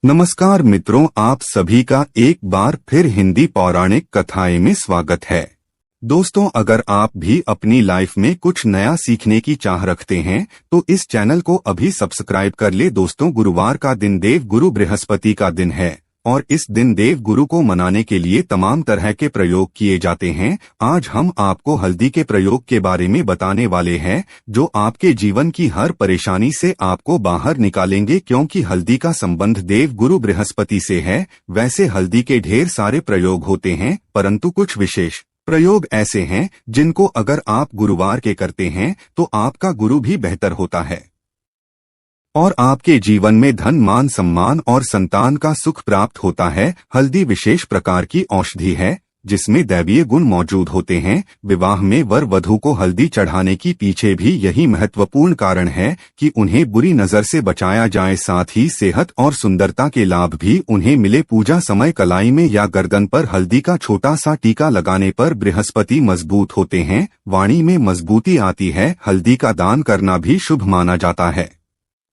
नमस्कार मित्रों, आप सभी का एक बार फिर हिंदी पौराणिक कथाएं में स्वागत है। दोस्तों, अगर आप भी अपनी लाइफ में कुछ नया सीखने की चाह रखते हैं तो इस चैनल को अभी सब्सक्राइब कर ले। दोस्तों, गुरुवार का दिन देव गुरु बृहस्पति का दिन है और इस दिन देव गुरु को मनाने के लिए तमाम तरह के प्रयोग किए जाते हैं। आज हम आपको हल्दी के प्रयोग के बारे में बताने वाले हैं जो आपके जीवन की हर परेशानी से आपको बाहर निकालेंगे, क्योंकि हल्दी का संबंध देव गुरु बृहस्पति से है। वैसे हल्दी के ढेर सारे प्रयोग होते हैं, परंतु कुछ विशेष प्रयोग ऐसे हैं जिनको अगर आप गुरुवार के करते हैं तो आपका गुरु भी बेहतर होता है और आपके जीवन में धन, मान, सम्मान और संतान का सुख प्राप्त होता है। हल्दी विशेष प्रकार की औषधि है जिसमें दैवीय गुण मौजूद होते हैं। विवाह में वर वधू को हल्दी चढ़ाने की पीछे भी यही महत्वपूर्ण कारण है कि उन्हें बुरी नजर से बचाया जाए, साथ ही सेहत और सुंदरता के लाभ भी उन्हें मिले। पूजा समय कलाई में या गर्दन पर हल्दी का छोटा सा टीका लगाने पर बृहस्पति मजबूत होते हैं, वाणी में मजबूती आती है। हल्दी का दान करना भी शुभ माना जाता है।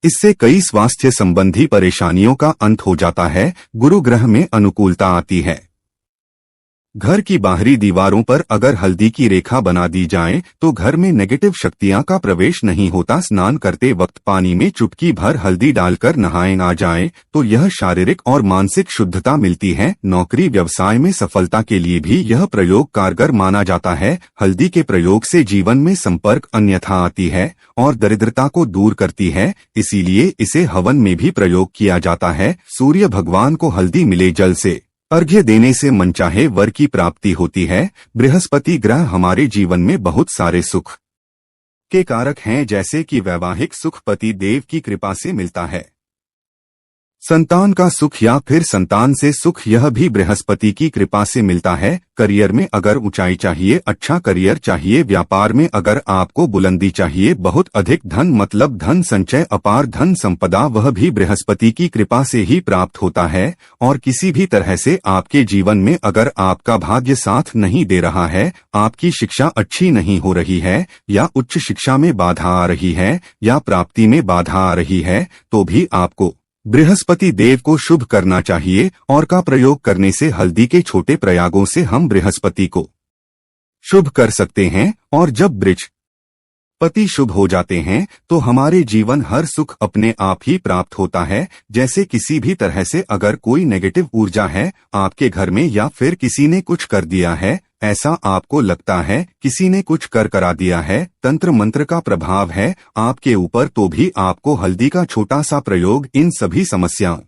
इससे कई स्वास्थ्य संबंधी परेशानियों का अंत हो जाता है। गुरु ग्रह में अनुकूलता आती है। घर की बाहरी दीवारों पर अगर हल्दी की रेखा बना दी जाए तो घर में नेगेटिव शक्तियां का प्रवेश नहीं होता। स्नान करते वक्त पानी में चुटकी भर हल्दी डालकर नहाए ना जाए तो यह शारीरिक और मानसिक शुद्धता मिलती है। नौकरी व्यवसाय में सफलता के लिए भी यह प्रयोग कारगर माना जाता है। हल्दी के प्रयोग से जीवन में संपर्क अन्यथा आती है और दरिद्रता को दूर करती है, इसीलिए इसे हवन में भी प्रयोग किया जाता है। सूर्य भगवान को हल्दी मिले जल से अर्घ्य देने से मनचाहे वर की प्राप्ति होती है। बृहस्पति ग्रह हमारे जीवन में बहुत सारे सुख के कारक हैं, जैसे कि वैवाहिक सुख पति देव की कृपा से मिलता है, संतान का सुख या फिर संतान से सुख यह भी बृहस्पति की कृपा से मिलता है। करियर में अगर ऊंचाई चाहिए, अच्छा करियर चाहिए, व्यापार में अगर आपको बुलंदी चाहिए, बहुत अधिक धन मतलब धन संचय, अपार धन संपदा, वह भी बृहस्पति की कृपा से ही प्राप्त होता है। और किसी भी तरह से आपके जीवन में अगर आपका भाग्य साथ नहीं दे रहा है, आपकी शिक्षा अच्छी नहीं हो रही है या उच्च शिक्षा में बाधा आ रही है या प्राप्ति में बाधा आ रही है, तो भी आपको बृहस्पति देव को शुभ करना चाहिए। और का प्रयोग करने से हल्दी के छोटे प्रयागों से हम बृहस्पति को शुभ कर सकते हैं। और जब बृहस्पति शुभ हो जाते हैं तो हमारे जीवन हर सुख अपने आप ही प्राप्त होता है। जैसे किसी भी तरह से अगर कोई नेगेटिव ऊर्जा है आपके घर में या फिर किसी ने कुछ कर दिया है, ऐसा आपको लगता है किसी ने कुछ कर करा दिया है, तंत्र मंत्र का प्रभाव है आपके ऊपर, तो भी आपको हल्दी का छोटा सा प्रयोग इन सभी समस्याओं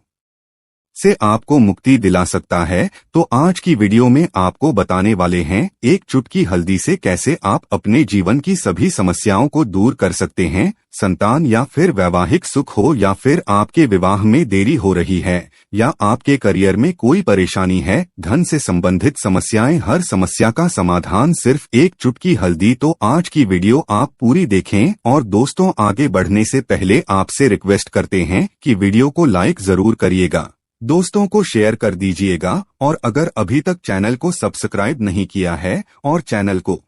से आपको मुक्ति दिला सकता है। तो आज की वीडियो में आपको बताने वाले हैं एक चुटकी हल्दी से कैसे आप अपने जीवन की सभी समस्याओं को दूर कर सकते हैं। संतान या फिर वैवाहिक सुख हो या फिर आपके विवाह में देरी हो रही है या आपके करियर में कोई परेशानी है, धन से संबंधित समस्याएं, हर समस्या का समाधान सिर्फ एक चुटकी हल्दी। तो आज की वीडियो आप पूरी देखें। और दोस्तों, आगे बढ़ने से पहले आपसे रिक्वेस्ट करते हैं कि वीडियो को लाइक जरूर करिएगा, दोस्तों को शेयर कर दीजिएगा और अगर अभी तक चैनल को सब्सक्राइब नहीं किया है और चैनल को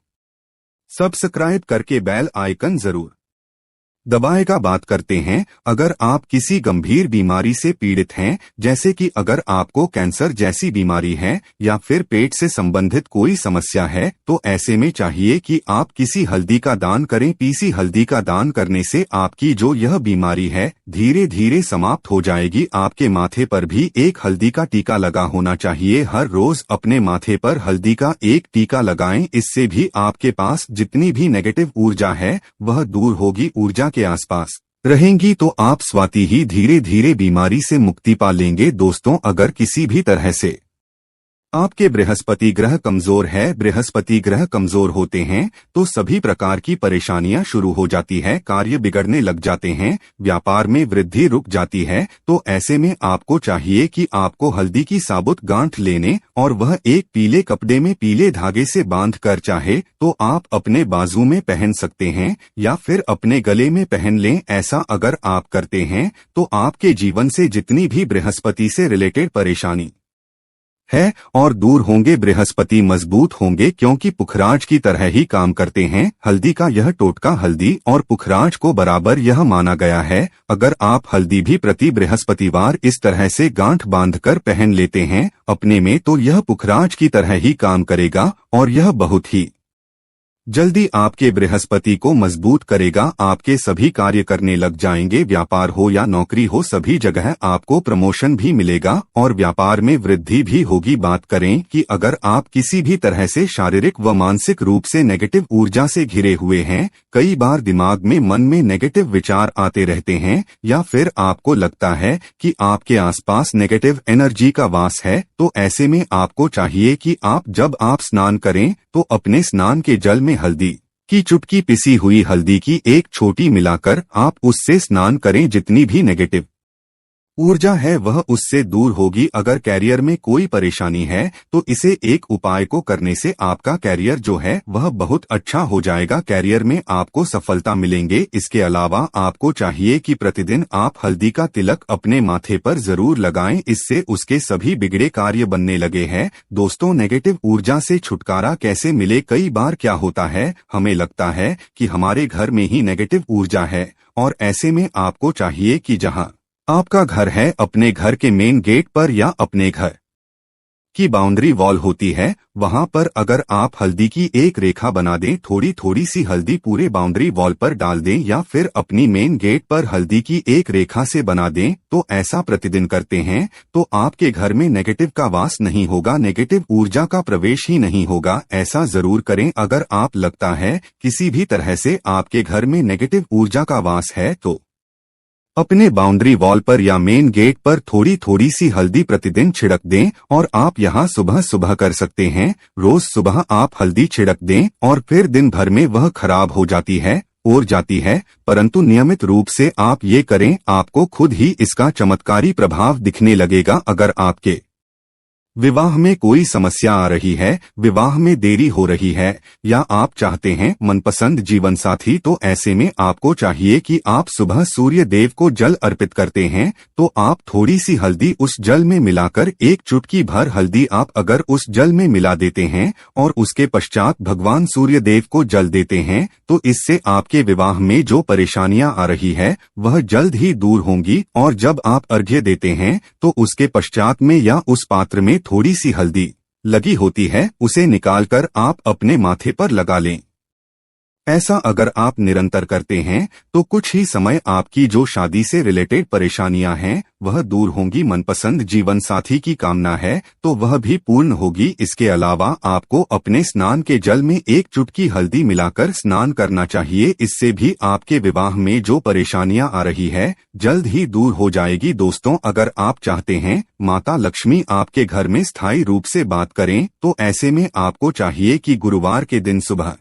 सब्सक्राइब करके बेल आइकन जरूर दबाएगा। बात करते हैं, अगर आप किसी गंभीर बीमारी से पीड़ित हैं, जैसे कि अगर आपको कैंसर जैसी बीमारी है या फिर पेट से संबंधित कोई समस्या है, तो ऐसे में चाहिए कि आप किसी हल्दी का दान करें। पीसी हल्दी का दान करने से आपकी जो यह बीमारी है धीरे धीरे समाप्त हो जाएगी। आपके माथे पर भी एक हल्दी का टीका लगा होना चाहिए। हर रोज अपने माथे पर हल्दी का एक टीका लगाएं, इससे भी आपके पास जितनी भी नेगेटिव ऊर्जा है वह दूर होगी। ऊर्जा के आसपास रहेंगी तो आप स्वाति ही धीरे धीरे बीमारी से मुक्ति पा लेंगे। दोस्तों, अगर किसी भी तरह से आपके बृहस्पति ग्रह कमजोर है, बृहस्पति ग्रह कमजोर होते हैं तो सभी प्रकार की परेशानियां शुरू हो जाती है, कार्य बिगड़ने लग जाते हैं, व्यापार में वृद्धि रुक जाती है। तो ऐसे में आपको चाहिए कि आपको हल्दी की साबुत गांठ लेने और वह एक पीले कपड़े में पीले धागे से बांध कर, चाहे तो आप अपने बाजू में पहन सकते हैं या फिर अपने गले में पहन लें। ऐसा अगर आप करते हैं तो आपके जीवन से जितनी भी बृहस्पति से रिलेटेड परेशानी है और दूर होंगे। बृहस्पति मजबूत होंगे क्योंकि पुखराज की तरह ही काम करते हैं। हल्दी का यह टोटका हल्दी और पुखराज को बराबर यह माना गया है। अगर आप हल्दी भी प्रति बृहस्पतिवार इस तरह से गांठ बांधकर पहन लेते हैं अपने में, तो यह पुखराज की तरह ही काम करेगा और यह बहुत ही जल्दी आपके बृहस्पति को मजबूत करेगा। आपके सभी कार्य करने लग जाएंगे। व्यापार हो या नौकरी हो, सभी जगह आपको प्रमोशन भी मिलेगा और व्यापार में वृद्धि भी होगी। बात करें कि अगर आप किसी भी तरह से शारीरिक व मानसिक रूप से नेगेटिव ऊर्जा से घिरे हुए हैं, कई बार दिमाग में मन में नेगेटिव विचार आते रहते हैं, या फिर आपको लगता है कि आपके आसपास नेगेटिव एनर्जी का वास है, तो ऐसे में आपको चाहिए कि जब आप स्नान करें तो अपने स्नान के जल में हल्दी की चुटकी पिसी हुई हल्दी की एक छोटी मिलाकर आप उससे स्नान करें। जितनी भी नेगेटिव ऊर्जा है वह उससे दूर होगी। अगर कैरियर में कोई परेशानी है तो इसे एक उपाय को करने से आपका कैरियर जो है वह बहुत अच्छा हो जाएगा। कैरियर में आपको सफलता मिलेंगे। इसके अलावा आपको चाहिए कि प्रतिदिन आप हल्दी का तिलक अपने माथे पर जरूर लगाएं, इससे उसके सभी बिगड़े कार्य बनने लगे हैं। दोस्तों, नेगेटिव ऊर्जा से छुटकारा कैसे मिले? कई बार क्या होता है, हमें लगता है कि हमारे घर में ही नेगेटिव ऊर्जा है और ऐसे में आपको चाहिए कि जहां आपका घर है, अपने घर के मेन गेट पर या अपने घर की बाउंड्री वॉल होती है, वहां पर अगर आप हल्दी की एक रेखा बना दें, थोड़ी थोड़ी सी हल्दी पूरे बाउंड्री वॉल पर डाल दें या फिर अपनी मेन गेट पर हल्दी की एक रेखा से बना दें, तो ऐसा प्रतिदिन करते हैं तो आपके घर में नेगेटिव का वास नहीं होगा, नेगेटिव ऊर्जा का प्रवेश ही नहीं होगा। ऐसा जरूर करें। अगर आप लगता है किसी भी तरह से आपके घर में नेगेटिव ऊर्जा का वास है तो अपने बाउंड्री वॉल पर या मेन गेट पर थोड़ी थोड़ी सी हल्दी प्रतिदिन छिड़क दें और आप यहां सुबह सुबह कर सकते हैं। रोज सुबह आप हल्दी छिड़क दें और फिर दिन भर में वह खराब हो जाती है और जाती है, परंतु नियमित रूप से आप ये करें, आपको खुद ही इसका चमत्कारी प्रभाव दिखने लगेगा। अगर आपके विवाह में कोई समस्या आ रही है, विवाह में देरी हो रही है, या आप चाहते हैं मनपसंद जीवन साथी, तो ऐसे में आपको चाहिए कि आप सुबह सूर्य देव को जल अर्पित करते हैं तो आप थोड़ी सी हल्दी उस जल में मिलाकर एक चुटकी भर हल्दी आप अगर उस जल में मिला देते हैं और उसके पश्चात भगवान सूर्य देव को जल देते हैं, तो इससे आपके विवाह में जो परेशानियां आ रही है वह जल्द ही दूर होंगी। और जब आप अर्घ्य देते हैं तो उसके पश्चात में या उस पात्र में थोड़ी सी हल्दी लगी होती है, उसे निकालकर आप अपने माथे पर लगा लें। ऐसा अगर आप निरंतर करते हैं तो कुछ ही समय आपकी जो शादी से रिलेटेड परेशानियां हैं वह दूर होंगी। मनपसंद जीवन साथी की कामना है तो वह भी पूर्ण होगी। इसके अलावा आपको अपने स्नान के जल में एक चुटकी हल्दी मिलाकर स्नान करना चाहिए। इससे भी आपके विवाह में जो परेशानियां आ रही है जल्द ही दूर हो जाएगी। दोस्तों, अगर आप चाहते हैं माता लक्ष्मी आपके घर में स्थायी रूप से बात करें, तो ऐसे में आपको चाहिए कि गुरुवार के दिन सुबह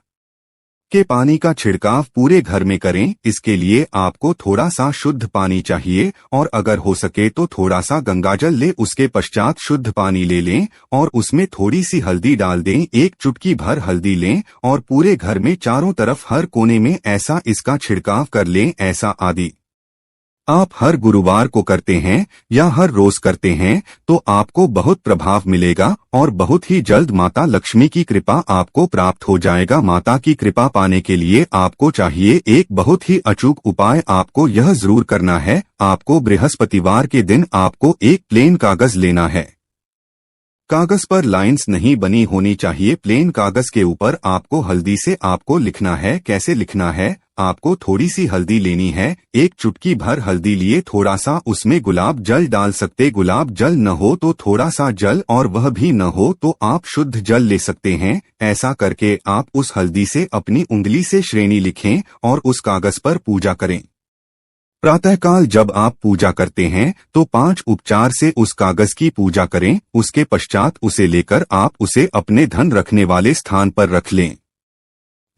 के पानी का छिड़काव पूरे घर में करें। इसके लिए आपको थोड़ा सा शुद्ध पानी चाहिए और अगर हो सके तो थोड़ा सा गंगाजल ले, उसके पश्चात शुद्ध पानी ले लें और उसमें थोड़ी सी हल्दी डाल दें। एक चुटकी भर हल्दी लें और पूरे घर में चारों तरफ हर कोने में ऐसा इसका छिड़काव कर लें। ऐसा आदि आप हर गुरुवार को करते हैं या हर रोज करते हैं तो आपको बहुत प्रभाव मिलेगा और बहुत ही जल्द माता लक्ष्मी की कृपा आपको प्राप्त हो जाएगा। माता की कृपा पाने के लिए आपको चाहिए एक बहुत ही अचूक उपाय। आपको यह जरूर करना है, आपको बृहस्पतिवार के दिन आपको एक प्लेन कागज लेना है। कागज पर लाइंस नहीं बनी होनी चाहिए। प्लेन कागज के ऊपर आपको हल्दी से आपको लिखना है। कैसे लिखना है? आपको थोड़ी सी हल्दी लेनी है, एक चुटकी भर हल्दी लिए थोड़ा सा उसमें गुलाब जल डाल सकते। गुलाब जल न हो तो थोड़ा सा जल, और वह भी न हो तो आप शुद्ध जल ले सकते हैं। ऐसा करके आप उस हल्दी से अपनी उंगली से श्रेणी लिखें और उस कागज पर पूजा करें। प्रातःकाल जब आप पूजा करते हैं तो 5 उपचार से उस कागज की पूजा करें। उसके पश्चात उसे लेकर आप उसे अपने धन रखने वाले स्थान पर रख लें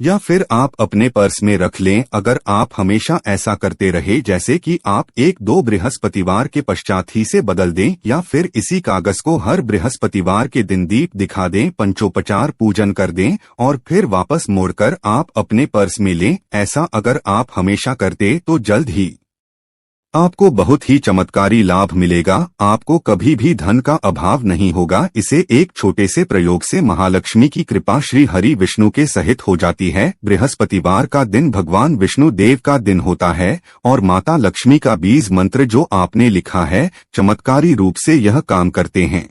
या फिर आप अपने पर्स में रख लें। अगर आप हमेशा ऐसा करते रहे, जैसे कि आप 1-2 बृहस्पतिवार के पश्चात ही से बदल दें या फिर इसी कागज को हर बृहस्पतिवार के दिन दीप दिखा दें, पंचोपचार पूजन कर दें और फिर वापस मोड़कर आप अपने पर्स में लें। ऐसा अगर आप हमेशा करते तो जल्द ही आपको बहुत ही चमत्कारी लाभ मिलेगा। आपको कभी भी धन का अभाव नहीं होगा। इसे एक छोटे से प्रयोग से महालक्ष्मी की कृपा श्री हरि विष्णु के सहित हो जाती है। बृहस्पतिवार का दिन भगवान विष्णु देव का दिन होता है और माता लक्ष्मी का बीज मंत्र जो आपने लिखा है चमत्कारी रूप से यह काम करते हैं।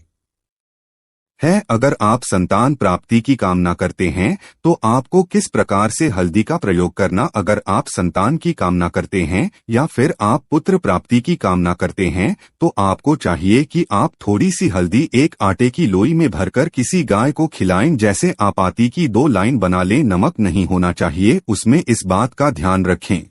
अगर आप संतान प्राप्ति की कामना करते हैं तो आपको किस प्रकार से हल्दी का प्रयोग करना। अगर आप संतान की कामना करते हैं या फिर आप पुत्र प्राप्ति की कामना करते हैं तो आपको चाहिए कि आप थोड़ी सी हल्दी एक आटे की लोई में भरकर किसी गाय को खिलाएं। जैसे आपाती की 2 लाइन बना लें। नमक नहीं होना चाहिए उसमें, इस बात का ध्यान रखें।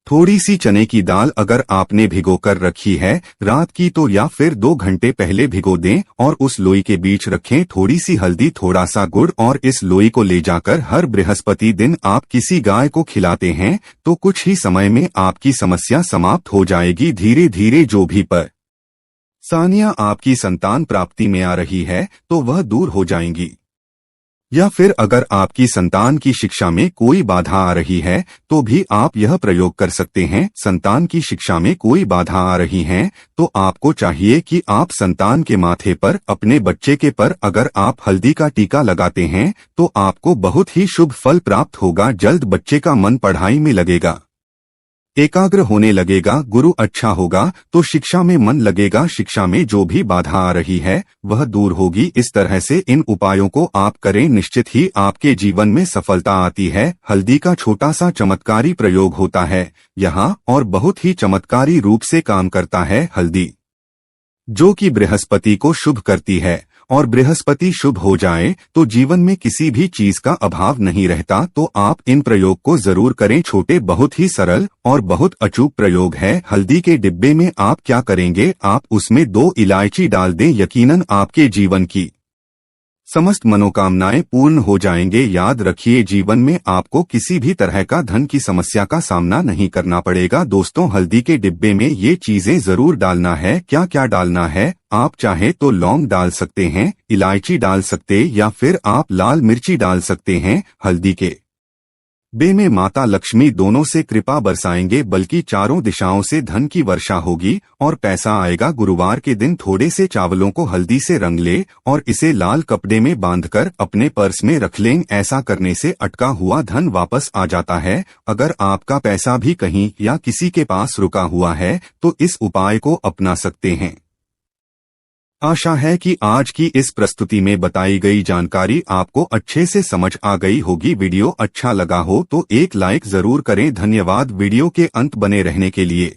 थोड़ी सी चने की दाल अगर आपने भिगो कर रखी है रात की तो या फिर 2 घंटे पहले भिगो दें और उस लोई के बीच रखें थोड़ी सी हल्दी, थोड़ा सा गुड़ और इस लोई को ले जाकर हर बृहस्पति दिन आप किसी गाय को खिलाते हैं तो कुछ ही समय में आपकी समस्या समाप्त हो जाएगी। धीरे धीरे जो भी परेशानियां आपकी संतान प्राप्ति में आ रही है तो वह दूर हो जाएंगी। या फिर अगर आपकी संतान की शिक्षा में कोई बाधा आ रही है तो भी आप यह प्रयोग कर सकते हैं। संतान की शिक्षा में कोई बाधा आ रही है तो आपको चाहिए कि आप संतान के माथे पर, अपने बच्चे के पर अगर आप हल्दी का टीका लगाते हैं तो आपको बहुत ही शुभ फल प्राप्त होगा। जल्द बच्चे का मन पढ़ाई में लगेगा, एकाग्र होने लगेगा, गुरु अच्छा होगा तो शिक्षा में मन लगेगा। शिक्षा में जो भी बाधा आ रही है वह दूर होगी। इस तरह से इन उपायों को आप करें, निश्चित ही आपके जीवन में सफलता आती है। हल्दी का छोटा सा चमत्कारी प्रयोग होता है यहाँ और बहुत ही चमत्कारी रूप से काम करता है। हल्दी जो कि बृहस्पति को शुभ करती है और बृहस्पति शुभ हो जाए तो जीवन में किसी भी चीज का अभाव नहीं रहता। तो आप इन प्रयोग को जरूर करें। छोटे, बहुत ही सरल और बहुत अचूक प्रयोग है। हल्दी के डिब्बे में आप क्या करेंगे, आप उसमें 2 इलायची डाल दें। यकीनन आपके जीवन की समस्त मनोकामनाएं पूर्ण हो जाएंगे। याद रखिए, जीवन में आपको किसी भी तरह का धन की समस्या का सामना नहीं करना पड़ेगा। दोस्तों, हल्दी के डिब्बे में ये चीजें जरूर डालना है। क्या क्या डालना है, आप चाहे तो लौंग डाल सकते हैं, इलायची डाल सकते या फिर आप लाल मिर्ची डाल सकते हैं। हल्दी के डिब्बे में माता लक्ष्मी दोनों से कृपा बरसाएंगे, बल्कि चारों दिशाओं से धन की वर्षा होगी और पैसा आएगा। गुरुवार के दिन थोड़े से चावलों को हल्दी से रंग ले और इसे लाल कपड़े में बांधकर अपने पर्स में रख लें। ऐसा करने से अटका हुआ धन वापस आ जाता है। अगर आपका पैसा भी कहीं या किसी के पास रुका हुआ है तो इस उपाय को अपना सकते हैं। आशा है कि आज की इस प्रस्तुति में बताई गई जानकारी आपको अच्छे से समझ आ गई होगी। वीडियो अच्छा लगा हो तो एक लाइक जरूर करें। धन्यवाद वीडियो के अंत बने रहने के लिए।